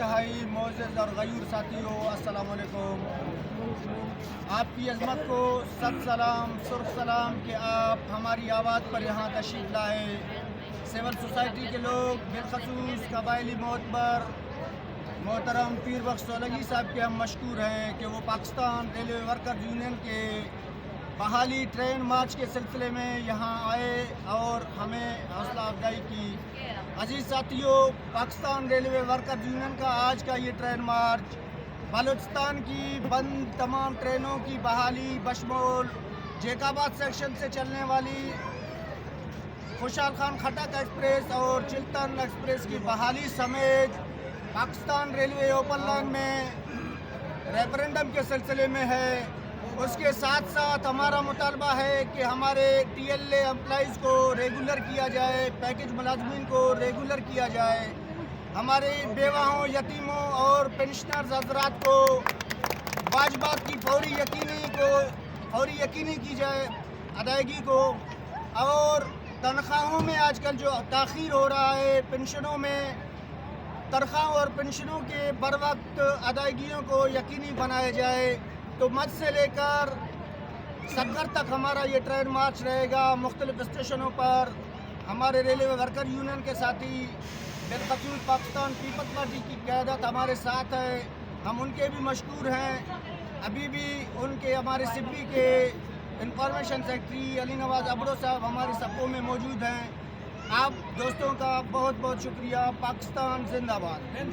انتہائی معزز اور غیور ساتھیوں، السلام علیکم۔ آپ کی عظمت کو صد سلام سرخ سلام کہ آپ ہماری آواز پر یہاں تشریف لائے۔ سول سوسائٹی کے لوگ، بالخصوص قبائلی معتبر محترم پیر بخش سولگی صاحب کے ہم مشکور ہیں کہ وہ پاکستان ریلوے ورکرز یونین کے بحالی ٹرین مارچ کے سلسلے میں یہاں آئے اور ہمیں حوصلہ افزائی کی۔ عزیز ساتھیوں، پاکستان ریلوے ورکرز یونین کا آج کا یہ ٹرین مارچ بلوچستان کی بند تمام ٹرینوں کی بحالی بشمول جیکاباد سیکشن سے چلنے والی خوشحال خان کھٹک ایکسپریس اور چلتن ایکسپریس کی بحالی سمیت پاکستان ریلوے اوپن لائن میں ریفرنڈم کے سلسلے میں ہے۔ اس کے ساتھ ساتھ ہمارا مطالبہ ہے کہ ہمارے ٹی ایل اے امپلائیز کو ریگولر کیا جائے، پیکج ملازمین کو ریگولر کیا جائے، ہمارے بیواہوں، یتیموں اور پینشنرز حضرات کو واجبات کی فوری یقینی کی جائے ادائیگی کو، اور تنخواہوں میں آج کل جو تاخیر ہو رہا ہے، پنشنوں میں تنخواہوں اور پنشنوں کے بر وقت ادائیگیوں کو یقینی بنایا جائے۔ تو مجھ سے لے کر سدگھر تک ہمارا یہ ٹرین مارچ رہے گا۔ مختلف اسٹیشنوں پر ہمارے ریلوے ورکر یونین کے ساتھی، بالخصوص پاکستان پیپلز پارٹی کی قیادت ہمارے ساتھ ہے، ہم ان کے بھی مشکور ہیں۔ ابھی بھی ان کے ہمارے سبی کے انفارمیشن سیکرٹری علی نواز ابرو صاحب ہمارے صفوں میں موجود ہیں۔ آپ دوستوں کا بہت بہت شکریہ۔ پاکستان زندہ باد۔